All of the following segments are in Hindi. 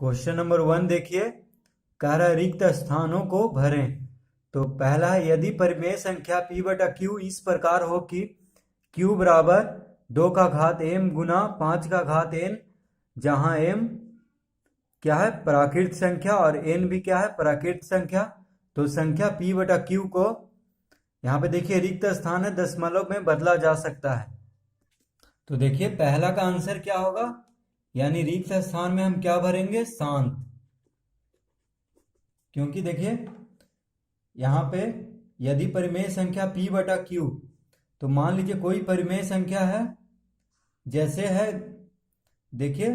क्वेश्चन नंबर 1 देखिए, कह रहा है रिक्त स्थानों को भरें। तो पहला है, यदि परिमेय संख्या p बटा q इस प्रकार हो कि q बराबर 2 का घात m गुना 5 का घात n, जहां m क्या है, प्राकृत संख्या, और n भी क्या है, प्राकृत संख्या। तो संख्या p बटा q को यहाँ पे देखिए रिक्त स्थान है, दशमलव में बदला जा सकता है। तो देखिए पहला का आंसर क्या होगा, यानी रिक्त स्थान में हम क्या भरेंगे, शांत। क्योंकि देखिए यहाँ पे यदि परिमेय संख्या p बटा q, तो मान लीजिए कोई परिमेय संख्या है, जैसे है देखिए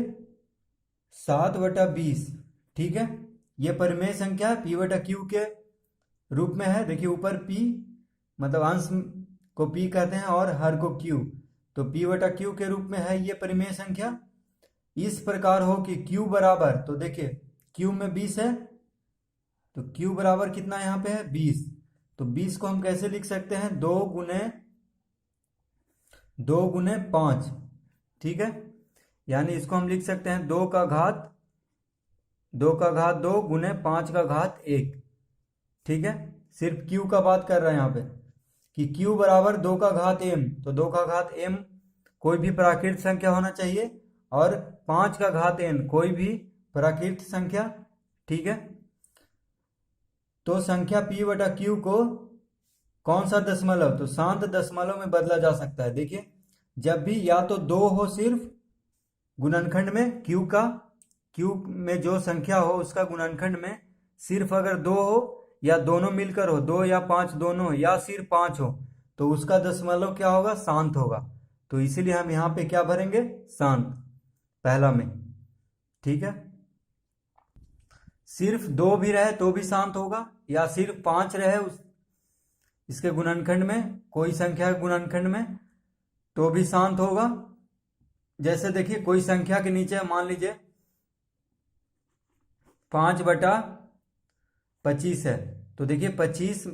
7/20, ठीक है। ये परिमेय संख्या p बटा q के रूप में है। देखिए ऊपर p मतलब अंश को p कहते हैं और हर को q, तो p बटा q के रूप में है ये परिमेय संख्या। इस प्रकार हो कि q बराबर, तो देखिए q में 20 है, तो q बराबर कितना यहाँ पे है, 20। तो 20 को हम कैसे लिख सकते हैं, 2 गुने 5, ठीक है। यानी इसको हम लिख सकते हैं 2 का घात 2 गुने 5 का घात 1, ठीक है। सिर्फ q का बात कर रहा है यहाँ पे कि q बराबर 2 का घात m, तो 2 का घात m कोई भी प्राकृत संख्या होना चाहिए, और 5 का घात n कोई भी प्राकृत संख्या, ठीक है। तो संख्या p बटा q को कौन सा दशमलव, तो शांत दशमलव में बदला जा सकता है। देखिए जब भी या तो 2 हो सिर्फ गुणनखंड में q में जो संख्या हो उसका गुणनखंड में सिर्फ अगर 2 हो, या दोनों मिलकर हो, 2 या 5 दोनों, या सिर्फ 5 हो, तो उसका दशमलव क्या होगा, शांत होगा। तो इसीलिए हम यहाँ पे क्या भरेंगे, शांत, पहला में, ठीक है। सिर्फ 2 भी रहे तो भी शांत होगा, या सिर्फ 5 रहे इसके गुणनखंड में, कोई संख्या के गुणनखंड में, तो भी शांत होगा। जैसे देखिए कोई संख्या के नीचे मान लीजिए 5/25 है, तो देखिए 25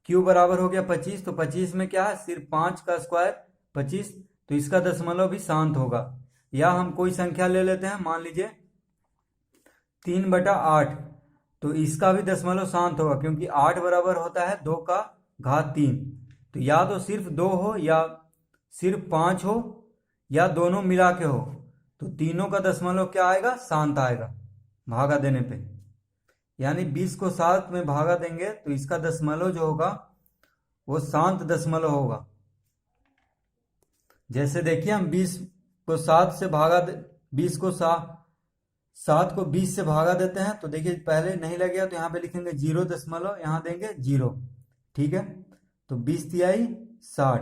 q बराबर हो गया 25, तो 25 में क्या है, सिर्फ 5 का स्क्वायर 25, तो इसका दशमलव भी शांत होगा। या हम कोई संख्या ले लेते हैं, मान लीजिए 3/8, तो इसका भी दशमलव शांत होगा, क्योंकि 8 बराबर होता है 2 का घात 3। तो या तो सिर्फ 2 हो, या सिर्फ 5 हो, या दोनों मिला के हो, तो तीनों का दशमलव क्या आएगा, शांत आएगा भागा देने पे। यानी 20 को 7 में भागा देंगे तो इसका दशमलव जो होगा वो शांत दशमलव होगा। जैसे देखिए हम 20 को 7 से भागा 20 को 7 को 20 से भागा देते हैं, तो देखिए पहले नहीं लगेगा तो यहाँ पे लिखेंगे 0 दशमलव, यहाँ देंगे 0, ठीक है। तो 20 तिहाई 60,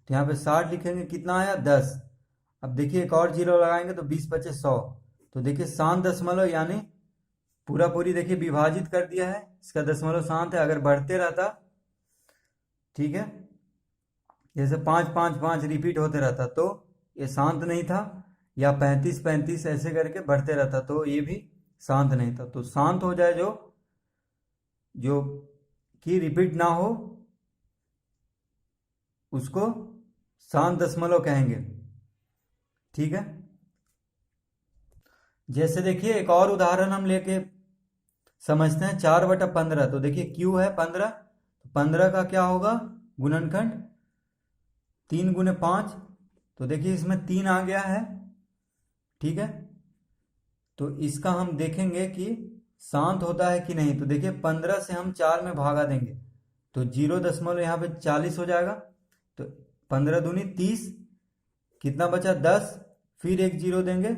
तो यहाँ पे 60 लिखेंगे, कितना आया 10। अब देखिए एक और 0 लगाएंगे तो 20 बचे 100, तो देखिए शांत दशमलव, यानी पूरी देखिए विभाजित कर दिया है, इसका दशमलव शांत है। अगर बढ़ते रहता, ठीक है, जैसे 5 5 5 रिपीट होते रहता तो ये शांत नहीं था, या 35 35 ऐसे करके बढ़ते रहता तो ये भी शांत नहीं था। तो शांत हो जाए जो कि रिपीट ना हो, उसको शांत दशमलव कहेंगे, ठीक है। जैसे देखिए एक और उदाहरण हम लेके समझते हैं, 4/15, तो देखिए q है 15, तो 15 का क्या होगा गुणनखंड, 3 गुने 5, तो देखिए इसमें 3 आ गया है, ठीक है। तो इसका हम देखेंगे कि शांत होता है कि नहीं। तो देखिए 15 से हम 4 में भागा देंगे तो 0 दशमलव यहाँ पे 40 हो जाएगा, तो 15 दूनी 30, कितना बचा 10, फिर एक 0 देंगे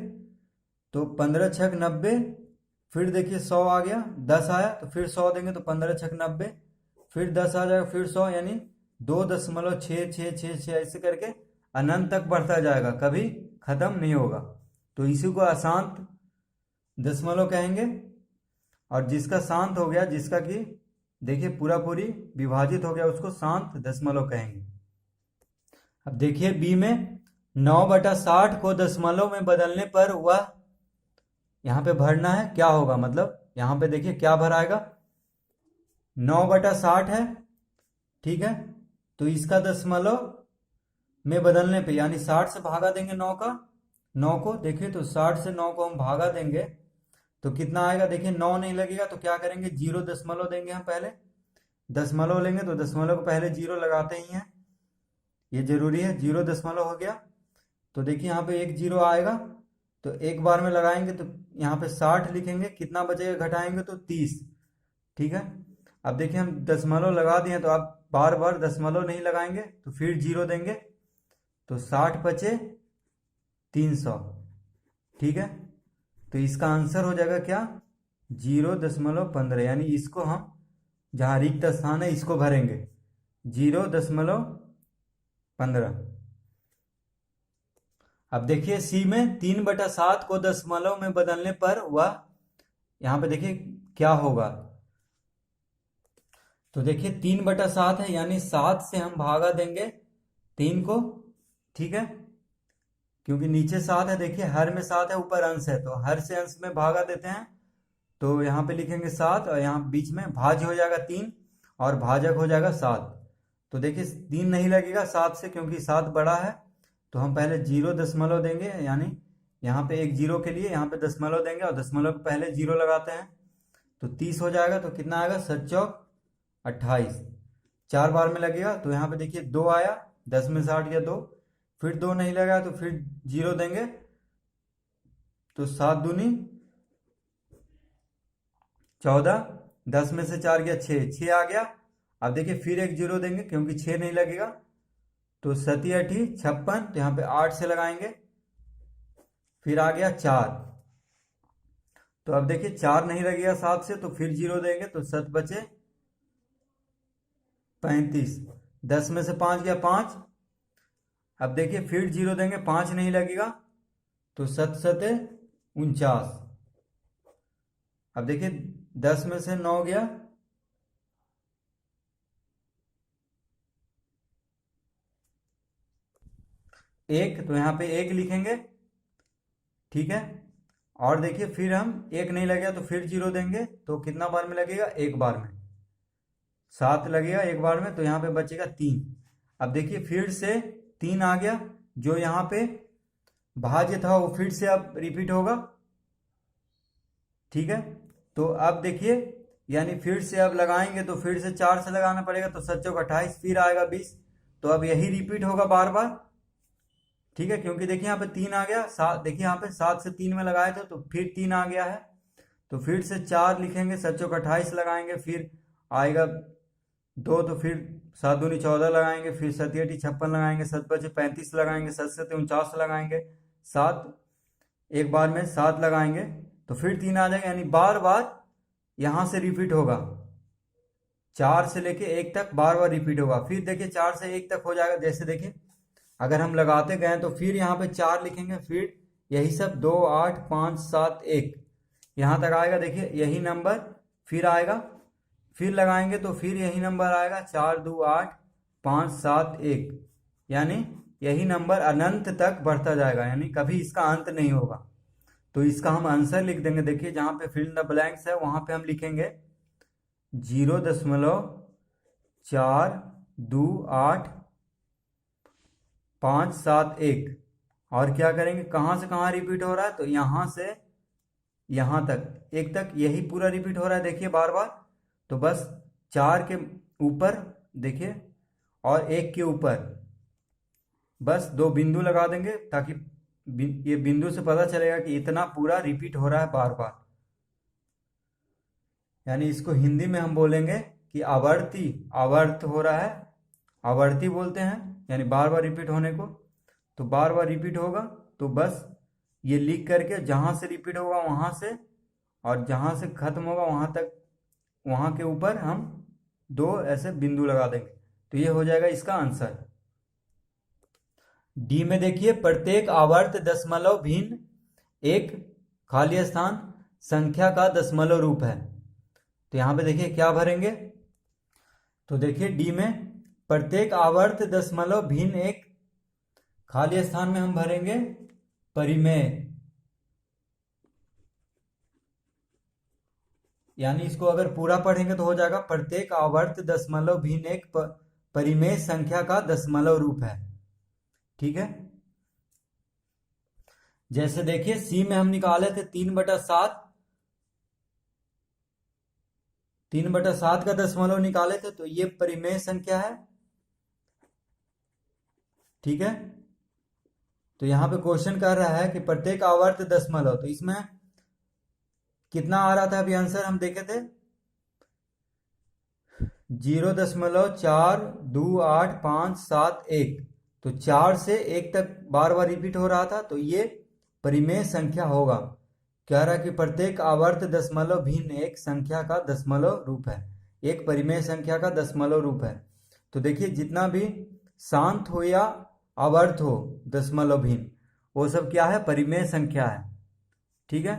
तो 15 छक 90, फिर देखिए 100 आ गया, 10 आया तो फिर 100 देंगे तो 15 छक 90, फिर 10 आ जाएगा, फिर 100, यानी 2.66666 ऐसे करके अनंत तक बढ़ता जाएगा, कभी खत्म नहीं होगा। तो इसी को अशांत दशमलव कहेंगे। और जिसका शांत हो गया, जिसका कि देखिए पूरी विभाजित हो गया, उसको शांत दशमलव कहेंगे। अब देखिए बी में 9/60 को दशमलव में बदलने पर वह यहाँ पे भरना है, क्या होगा, मतलब यहाँ पे देखिए क्या भराएगा, 9/60 है, ठीक है। तो इसका दशमलव में बदलने पे, यानी 60 से भागा देंगे 9 को, देखिए तो 60 से 9 को हम भागा देंगे तो कितना आएगा, देखिए 9 नहीं लगेगा तो क्या करेंगे, 0 देंगे हम पहले, दशमलव लेंगे तो दशमलव को पहले 0 लगाते ही हैं, ये जरूरी है। 0 हो गया तो देखिए यहाँ पे 1 0 आएगा, तो एक बार में लगाएंगे तो यहाँ पे 60 लिखेंगे, कितना बचेगा घटाएंगे तो 30। ठीक है, अब देखिए हम दशमलव लगा दिए तो आप बार बार दशमलव नहीं लगाएंगे, तो फिर 0 देंगे तो 60 बचे 300। ठीक है, तो इसका आंसर हो जाएगा क्या, 0.15, यानी इसको हम जहाँ रिक्त स्थान है इसको भरेंगे 0.15। अब देखिए सी में 3/7 को दशमलव में बदलने पर वह, यहाँ पे देखिए क्या होगा, तो देखिए 3/7 है, यानी 7 से हम भागा देंगे 3 को। ठीक है, क्योंकि नीचे 7 है, देखिए हर में 7 है, ऊपर अंश है, तो हर से अंश में भागा देते हैं, तो यहाँ पे लिखेंगे 7 और यहाँ बीच में भाज्य हो जाएगा 3 और भाजक हो जाएगा 7। तो देखिए 3 नहीं लगेगा 7 से, क्योंकि 7 बड़ा है, तो हम पहले 0 देंगे, यानी यहाँ पे 1 0 के लिए यहाँ पे दशमलव देंगे और दशमलव के पहले 0 लगाते हैं, तो 30 हो जाएगा। तो कितना आएगा, 7 चौक 28, 4 बार में लगेगा, तो यहाँ पे देखिए 2 आया, 10 में 60 गया 2, फिर 2 नहीं लगा तो फिर 0 देंगे, तो 7 दूनी 14, 10 में से 4 गया 6 आ गया। अब देखिए फिर 1 0 देंगे, क्योंकि 6 नहीं लगेगा, तो 7 8 56, तो यहाँ पे 8 से लगाएंगे, फिर आ गया 4। तो अब देखिए 4 नहीं लगेगा 7 से, तो फिर 0 देंगे, तो 7 बचे 35, 10 में से 5 गया 5। अब देखिए फिर 0 देंगे, 5 नहीं लगेगा, तो 7 7 49। अब देखिए 10 में से 9 गया, एक, तो यहाँ पे 1 लिखेंगे। ठीक है, और देखिए फिर हम 1 नहीं लगेगा तो फिर 0 देंगे, तो कितना बार में लगेगा, एक बार में 7 लगेगा एक बार में, तो यहाँ पे बचेगा 3। अब देखिए फिर से 3 आ गया, जो यहाँ पे भाज्य था वो फिर से अब रिपीट होगा। ठीक है, तो अब देखिए यानी फिर से अब लगाएंगे तो फिर से 4 से लगाना पड़ेगा, तो 7 चौक 28, फिर आएगा 20, तो अब यही रिपीट होगा बार बार। ठीक है, क्योंकि देखिए यहाँ पे 3 आ गया, 7, देखिए यहाँ पे 7 से 3 में लगाए थे तो फिर 3 आ गया है, तो फिर से 4 लिखेंगे, 7 चौक 28 लगाएंगे, फिर आएगा 2, तो फिर 7 दूनी 14 लगाएंगे, फिर 7 8 56 लगाएंगे, 7 बचे 35 लगाएंगे, 7 7 49 लगाएंगे, 7 एक बार में 7 लगाएंगे, तो फिर 3 आ जाएगा, यानी बार बार यहाँ से रिपीट होगा, 4 से लेके 1 तक बार बार रिपीट होगा। फिर देखिए 4 से 1 तक हो जाएगा, जैसे देखिए अगर हम लगाते गए तो फिर यहाँ पे 4 लिखेंगे, फिर यही सब 2 8 5 7 1 यहाँ तक आएगा, देखिए यही नंबर फिर आएगा, फिर लगाएंगे तो फिर यही नंबर आएगा, 4 2 8 5 7 1, यानी यही नंबर अनंत तक बढ़ता जाएगा, यानी कभी इसका अंत नहीं होगा। तो इसका हम आंसर लिख देंगे, देखिए जहाँ पे फिल इन द ब्लैंक्स है वहाँ पे हम लिखेंगे 0.428 और क्या करेंगे, कहाँ से कहाँ रिपीट हो रहा है, तो यहाँ से यहाँ तक 1 तक यही पूरा रिपीट हो रहा है, देखिए बार बार। तो बस 4 के ऊपर देखिए और 1 के ऊपर बस 2 बिंदु लगा देंगे, ताकि ये बिंदु से पता चलेगा कि इतना पूरा रिपीट हो रहा है बार बार। यानी इसको हिंदी में हम बोलेंगे कि आवर्ती, आवर्त हो रहा है, आवर्ती बोलते हैं, यानी बार बार रिपीट होने को। तो बार बार रिपीट होगा, तो बस ये लिख करके जहाँ से रिपीट होगा वहाँ से, और जहाँ से खत्म होगा वहाँ तक, वहाँ के ऊपर हम 2 ऐसे बिंदु लगा देंगे, तो ये हो जाएगा इसका आंसर। डी में देखिए प्रत्येक आवर्त दशमलव भिन्न एक खाली स्थान संख्या का दशमलव रूप है, तो यहाँ पे देखिए क्या भरेंगे, तो देखिए डी में प्रत्येक आवर्त दशमलव भिन्न एक खाली स्थान में हम भरेंगे परिमेय, यानी इसको अगर पूरा पढ़ेंगे तो हो जाएगा प्रत्येक आवर्त दशमलव भिन्न एक परिमेय संख्या का दशमलव रूप है। ठीक है, जैसे देखिए सी में हम निकाले थे 3/7, 3/7 का दशमलव निकाले थे, तो ये परिमेय संख्या है। ठीक है, तो यहाँ पे क्वेश्चन कर रहा है कि प्रत्येक आवर्त दशमलव, तो इसमें कितना आ रहा था अभी आंसर हम देखे थे 0.428571। तो 4 से 1 तक बार बार रिपीट हो रहा था, तो ये परिमेय संख्या होगा। कह रहा है कि प्रत्येक आवर्त दशमलव भिन्न एक संख्या का दशमलव रूप है, एक परिमेय संख्या का दशमलव रूप है। तो देखिए जितना भी शांत हो या आवर्त हो दशमलव भिन्न, वो सब क्या है, परिमेय संख्या है। ठीक है,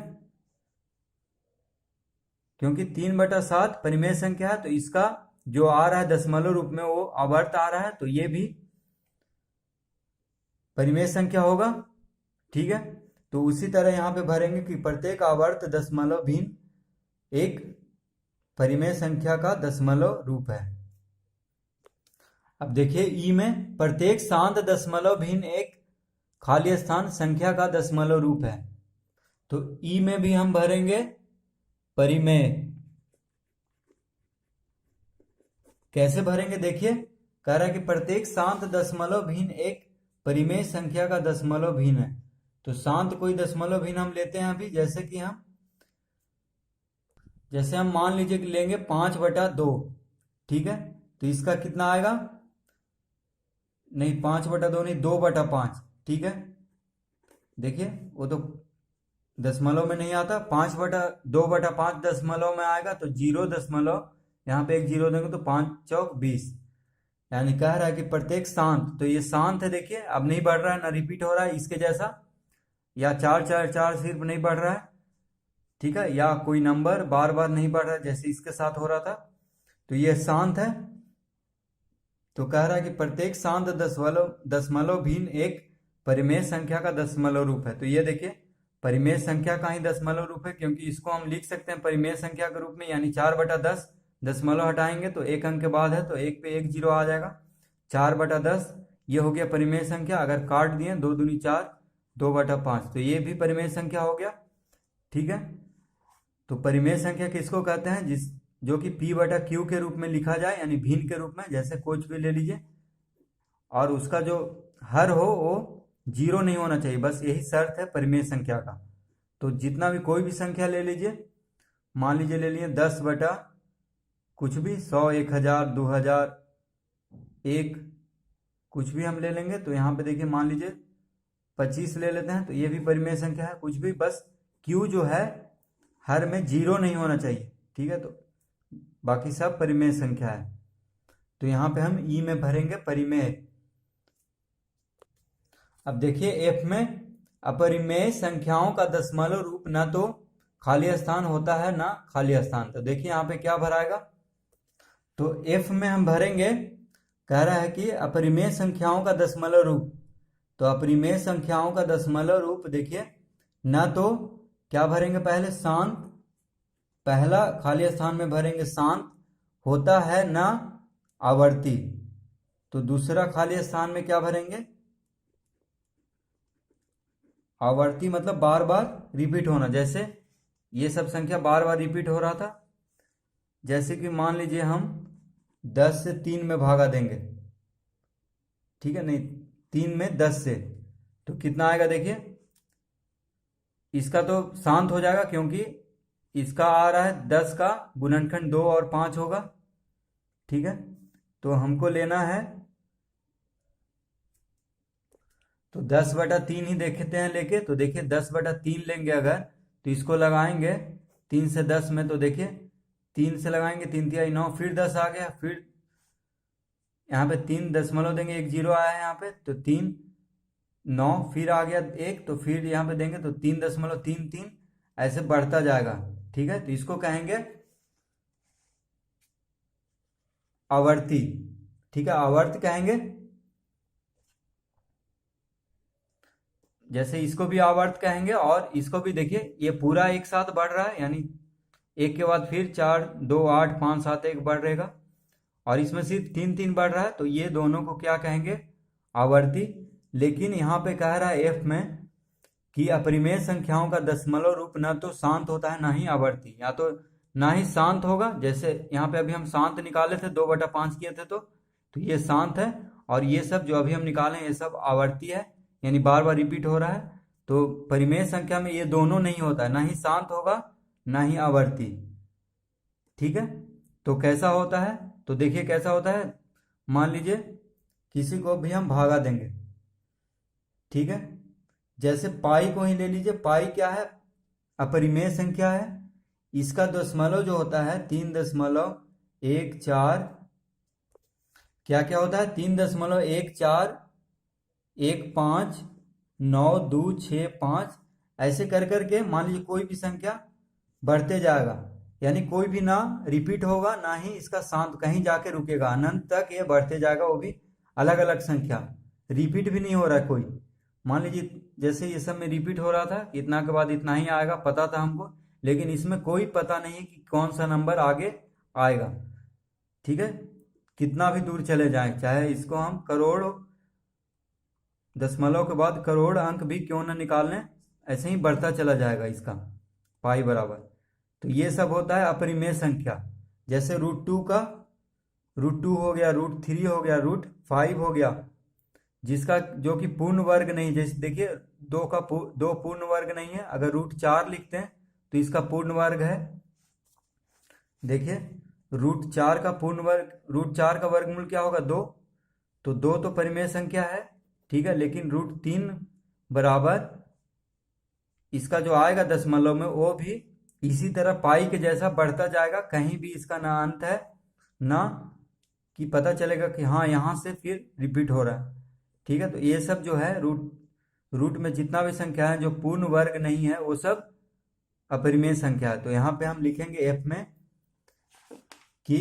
क्योंकि 3/7 परिमेय संख्या है, तो इसका जो आ रहा है दशमलव रूप में वो आवर्त आ रहा है, तो ये भी परिमेय संख्या होगा। ठीक है, तो उसी तरह यहाँ पे भरेंगे कि प्रत्येक आवर्त दशमलव भिन्न एक परिमेय संख्या का दशमलव रूप है। अब देखिए ई में प्रत्येक शांत दशमलव भिन्न एक खाली स्थान संख्या का दशमलव रूप है। तो ई में भी हम भरेंगे परिमेय। कैसे भरेंगे देखिए, कह रहा है कि प्रत्येक शांत दशमलव भिन्न एक परिमेय संख्या का दशमलव भिन्न है। तो शांत कोई दशमलव भिन्न हम लेते हैं अभी, जैसे हम मान लीजिए कि लेंगे 5/2। ठीक है, तो इसका कितना आएगा, नहीं 5/2 नहीं 2/5। ठीक है, देखिए वो तो दशमलव में नहीं आता, 2/5 दशमलव में आएगा, तो 0 दशमलव यहाँ पे एक 0 देंगे तो 5 चौक 20। यानी कह रहा है कि प्रत्येक शांत, तो ये शांत है, देखिए अब नहीं बढ़ रहा है ना रिपीट हो रहा है इसके जैसा, या 4 सिर्फ नहीं बढ़ रहा है। ठीक है, या कोई नंबर बार बार नहीं बढ़ रहा है जैसे इसके साथ हो रहा था, तो ये शांत है। तो कह रहा है कि प्रत्येक शांत दशमलव भिन्न एक परिमेय संख्या का दशमलव रूप है। तो ये देखिए परिमेय संख्या का ही दशमलव रूप है, क्योंकि इसको हम लिख सकते हैं परिमेय संख्या के रूप में, यानी 4/10 दशमलव हटाएंगे तो एक अंक के बाद है, तो एक पे एक 0 आ जाएगा। 4/10 ये हो गया परिमेय संख्या। अगर काट दिए 2 दूनी 4, 2/5, तो ये भी परिमेय संख्या हो गया। ठीक है, तो परिमेय संख्या किसको कहते हैं, जो कि P/Q के रूप में लिखा जाए, यानी भिन्न के रूप में, जैसे कुछ भी ले लीजिए, और उसका जो हर हो वो 0 नहीं होना चाहिए, बस यही शर्त है परिमेय संख्या का। तो जितना भी कोई भी संख्या ले लीजिए, मान लीजिए ले लिए 10 बटा कुछ भी, 100, 1000, 2000, 1, कुछ भी हम ले लेंगे। तो यहाँ पे देखिए मान लीजिए 25 ले लेते हैं, तो ये भी परिमेय संख्या है, कुछ भी, बस Q जो है हर में 0 नहीं होना चाहिए। ठीक है, तो बाकी सब परिमेय संख्या है। तो यहाँ पे हम ई में भरेंगे परिमेय। अब देखिए एफ में अपरिमेय संख्याओं का दशमलव रूप न तो खाली स्थान होता है ना खाली स्थान। तो देखिए यहाँ पे क्या भराएगा, तो एफ में हम भरेंगे, कह रहा है कि अपरिमेय संख्याओं का दशमलव रूप। तो अपरिमेय संख्याओं का दशमलव रूप देखिए, न तो क्या भरेंगे, पहले शांत, पहला खाली स्थान में भरेंगे शांत होता है ना आवर्ती। तो दूसरा खाली स्थान में क्या भरेंगे, आवर्ती, मतलब बार बार रिपीट होना। जैसे ये सब संख्या बार बार रिपीट हो रहा था, जैसे कि मान लीजिए हम 10 से 3 में भागा देंगे। ठीक है, नहीं 3 में 10 से, तो कितना आएगा देखिए, इसका तो शांत हो जाएगा, क्योंकि इसका आ रहा है 10 का गुणनखंड 2 और 5 होगा। ठीक है, तो हमको लेना है, तो 10/3 ही देखते हैं लेके। तो देखिए 10/3 लेंगे अगर, तो इसको लगाएंगे 3 से 10 में, तो देखिए 3 से लगाएंगे, 3 तिहाई 9, फिर 10 आ गया, फिर यहाँ पे 3 दशमलव देंगे, एक 0 आया है यहाँ पे, तो 3 9, फिर आ गया 1, तो फिर यहाँ पे देंगे तो 3.33, ऐसे बढ़ता जाएगा। ठीक है, तो इसको कहेंगे आवर्ती। ठीक है, आवर्त कहेंगे। जैसे इसको भी आवर्त कहेंगे, और इसको भी देखिए ये पूरा एक साथ बढ़ रहा है, यानी एक के बाद फिर 4, 2, 8, 5, 7, 1 बढ़ रहेगा, और इसमें सिर्फ 3 बढ़ रहा है। तो ये दोनों को क्या कहेंगे, आवर्ती। लेकिन यहाँ पे कह रहा है एफ में कि अपरिमेय संख्याओं का दशमलव रूप न तो शांत होता है ना ही आवर्ती, या तो ना ही शांत होगा, जैसे यहाँ पे अभी हम शांत निकाले थे 2/5 किए थे तो ये शांत है, और ये सब जो अभी हम निकाले ये सब आवर्ती है, यानी बार बार रिपीट हो रहा है। तो परिमेय संख्या में ये दोनों नहीं होता है, ना ही शांत होगा ना ही आवर्ती। ठीक है, तो कैसा होता है, तो देखिए कैसा होता है। मान लीजिए किसी को भी हम भागा देंगे, ठीक है, जैसे पाई को ही ले लीजिए। पाई क्या है, अपरिमेय संख्या है। इसका दशमलव जो होता है 3.14, क्या क्या होता है, 3.14159265, ऐसे कर करके मान लीजिए कोई भी संख्या बढ़ते जाएगा, यानी कोई भी ना रिपीट होगा ना ही इसका शांत कहीं जाके रुकेगा, अनंत तक ये बढ़ते जाएगा, वो भी अलग अलग संख्या, रिपीट भी नहीं हो रहा है कोई। मान लीजिए जैसे ये सब में रिपीट हो रहा था, इतना के बाद इतना ही आएगा, पता था हमको, लेकिन इसमें कोई पता नहीं कि कौन सा नंबर आगे आएगा। ठीक है, कितना भी दूर चले जाएं, चाहे इसको हम करोड़ दशमलव के बाद करोड़ अंक भी क्यों ना निकाल लें, ऐसे ही बढ़ता चला जाएगा इसका पाई बराबर। तो ये सब होता है अपरिमेय संख्या। जैसे √2 का √2 हो गया, √3 हो गया, √5 हो गया, जिसका जो कि पूर्ण वर्ग नहीं, जैसे देखिए दो पूर्ण वर्ग नहीं है। अगर √4 लिखते हैं तो इसका पूर्ण वर्ग है, देखिए √4 का पूर्ण वर्ग, √4 का वर्गमूल क्या होगा, 2, तो 2 तो परिमेय संख्या है, ठीक है, लेकिन √3 बराबर इसका जो आएगा दशमलव में वो भी इसी तरह पाई के जैसा बढ़ता जाएगा, कहीं भी इसका ना अंत है ना कि पता चलेगा कि हाँ यहाँ से फिर रिपीट हो रहा है। ठीक है, तो ये सब जो है रूट में जितना भी संख्या है जो पूर्ण वर्ग नहीं है वो सब अपरिमेय संख्या है। तो यहाँ पे हम लिखेंगे एफ में कि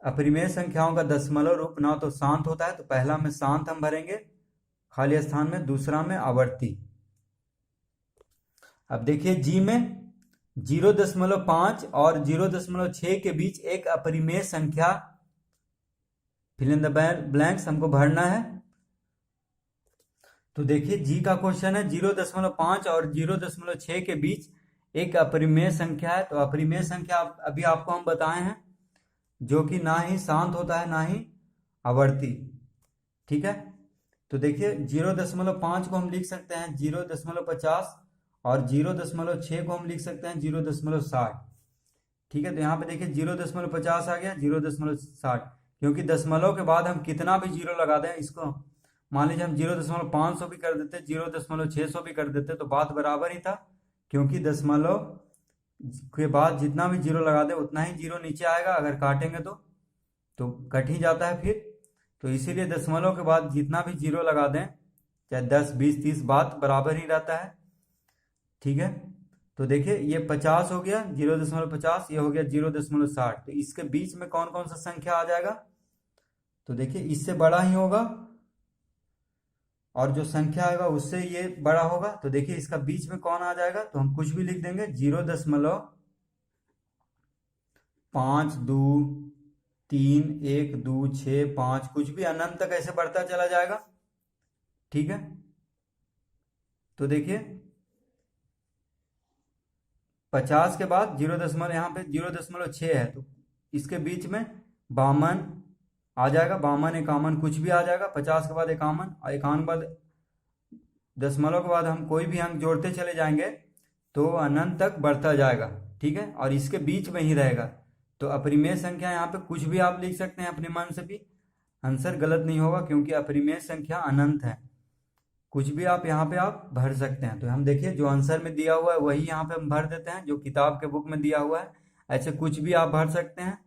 अपरिमेय संख्याओं का दशमलव रूप ना तो शांत होता है, तो पहला में शांत हम भरेंगे खाली स्थान में, दूसरा में आवर्ती। अब देखिए जी में 0.5 और 0.6 के बीच एक अपरिमेय संख्या, फिल इन द ब्लैंक्स हमको भरना है। तो देखिए जी का क्वेश्चन है 0.5 और 0.6 के बीच एक अपरिमेय संख्या है। तो अपरिमेय संख्या अभी आपको हम बताए हैं जो कि ना ही शांत होता है ना ही आवर्ती। ठीक है, तो देखिए 0.5 को हम लिख सकते हैं 0.50 और 0.6 को हम लिख सकते हैं 0.60। ठीक है, तो यहाँ पे देखिए 0.50 आ गया, 0.60, क्योंकि दशमलव के बाद हम कितना भी जीरो लगा दें, इसको मान लीजिए हम 0.500 भी कर देते, 0.600 भी कर देते, तो बात बराबर ही था, क्योंकि दशमलव के बाद जितना भी जीरो लगा दे उतना ही जीरो नीचे आएगा, अगर काटेंगे तो कट ही जाता है फिर। तो इसीलिए दशमलव के बाद जितना भी जीरो लगा दें, चाहे 10, 20, 30, बात बराबर ही रहता है। ठीक है, तो देखिए ये 50 हो गया 0.50, ये हो गया 0.60, तो इसके बीच में कौन कौन सा संख्या आ जाएगा, तो देखिए इससे बड़ा ही होगा और जो संख्या आएगा उससे ये बड़ा होगा। तो देखिए इसका बीच में कौन आ जाएगा, तो हम कुछ भी लिख देंगे 0.5231265, कुछ भी अनंत तक ऐसे बढ़ता चला जाएगा। ठीक है, तो देखिए 50 के बाद 0. यहाँ पे 0.6 है, तो इसके बीच में 52 आ जाएगा, 52, 51 कुछ भी आ जाएगा। 50 के बाद 51 और 51 के बाद दशमलव के बाद हम कोई भी अंक जोड़ते चले जाएंगे तो अनंत तक बढ़ता जाएगा। ठीक है, और इसके बीच में ही रहेगा। तो अपरिमेय संख्या यहाँ पे कुछ भी आप लिख सकते हैं अपने मन से भी, आंसर गलत नहीं होगा, क्योंकि अपरिमेय संख्या अनंत है। कुछ भी आप यहाँ पे आप भर सकते हैं। तो हम देखिए जो आंसर में दिया हुआ है वही यहाँ पे हम भर देते हैं, जो किताब के बुक में दिया हुआ है, ऐसे कुछ भी आप भर सकते हैं।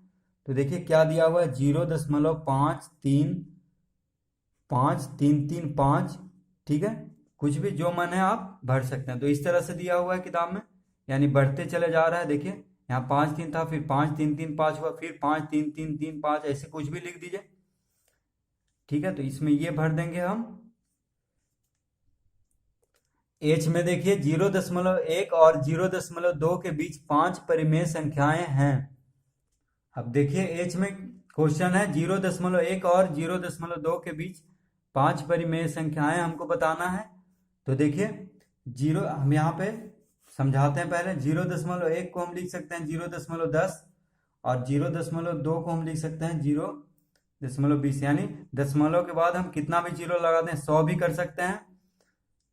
तो देखिए क्या दिया हुआ है 0.5353335। ठीक है, कुछ भी जो मन है आप भर सकते हैं। तो इस तरह से दिया हुआ है किताब में, यानी बढ़ते चले जा रहा है। देखिए यहाँ 5 3 था, फिर 5 3 3 5 हुआ, फिर 5 3 3 3 5, ऐसे कुछ भी लिख दीजिए। ठीक है, तो इसमें ये भर देंगे हम। एच में देखिए 0.1 और 0.2 के बीच 5 परिमेय संख्याएं हैं। अब देखिए एच में क्वेश्चन है 0.1 और 0.2 के बीच 5 परिमेय संख्याएं हमको बताना है। तो देखिए हम यहाँ पे समझाते हैं पहले। 0.1 को हम लिख सकते हैं 0.10 और 0.2 को हम लिख सकते हैं 0.20, यानी दशमलव के बाद हम कितना भी जीरो लगाते हैं, 100 भी कर सकते हैं,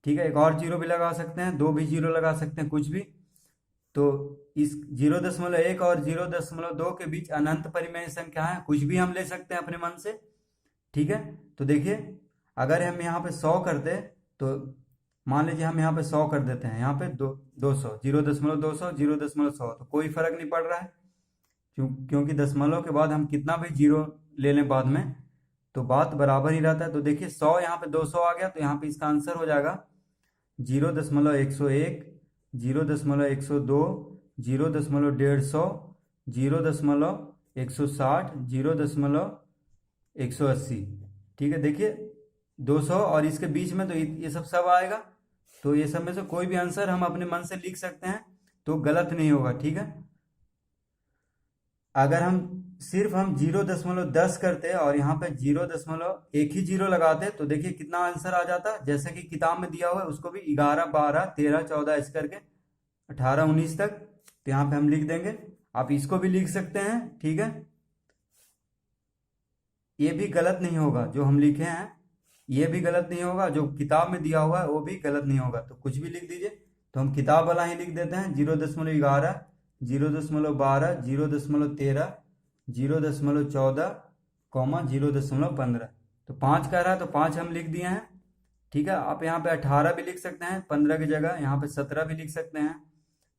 ठीक है, एक और जीरो भी लगा सकते हैं, 2 भी जीरो लगा सकते हैं, कुछ भी। तो इस 0.1 और 0.2 के बीच अनंत परिमेय संख्या है, कुछ भी हम ले सकते हैं अपने मन से, ठीक है। तो देखिए अगर हम यहाँ पे 100 करते तो मान लीजिए हम यहाँ पे 100 कर देते हैं, यहाँ पे 200, 0.200, 0.100, तो कोई फर्क नहीं पड़ रहा है क्योंकि दशमलव के बाद हम कितना भी जीरो ले लें बाद में तो बात बराबर ही रहता है। तो देखिए 100 यहाँ पे 200 आ गया, तो यहाँ पे इसका आंसर हो जाएगा 0.101, 0.102, 0.150, 0.160, 0.180, ठीक है। देखिए 200 और इसके बीच में तो ये सब आएगा, तो ये सब में से कोई भी आंसर हम अपने मन से लिख सकते हैं, तो गलत नहीं होगा, ठीक है। अगर हम सिर्फ 0.10 करते और यहाँ पे 0.1 ही जीरो लगाते तो देखिए कितना आंसर आ जाता, जैसे कि किताब में दिया हुआ है उसको भी 11, 12, 13, 14 ऐसे करके 18, 19 तक, तो यहाँ पे हम लिख देंगे। आप इसको भी लिख सकते हैं, ठीक है, ये भी गलत नहीं होगा, जो हम लिखे हैं ये भी गलत नहीं होगा, जो किताब में दिया हुआ है वो भी गलत नहीं होगा, तो कुछ भी लिख दीजिए। तो हम किताब वाला ही लिख देते हैं 0.11, 0.12, 0.13, 0.14, 0.15, तो 5 कह रहा है तो 5 हम लिख दिए हैं, ठीक है। आप यहाँ पे 18 भी लिख सकते हैं 15 की जगह, यहाँ पे 17 भी लिख सकते हैं,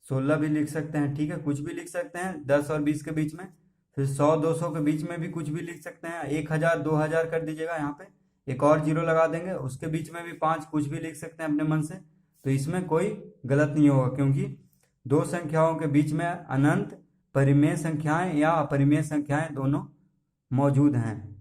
16 भी लिख सकते हैं, ठीक है, कुछ भी लिख सकते हैं 10 और 20 के बीच में। फिर 100, 200 के बीच में भी कुछ भी लिख सकते हैं, 1000, 2000 कर दीजिएगा, यहाँ पे एक और जीरो लगा देंगे, उसके बीच में भी 5 कुछ भी लिख सकते हैं अपने मन से, तो इसमें कोई गलत नहीं होगा, क्योंकि दो संख्याओं के बीच में अनंत परिमेय संख्याएं या अपरिमेय संख्याएं दोनों मौजूद हैं।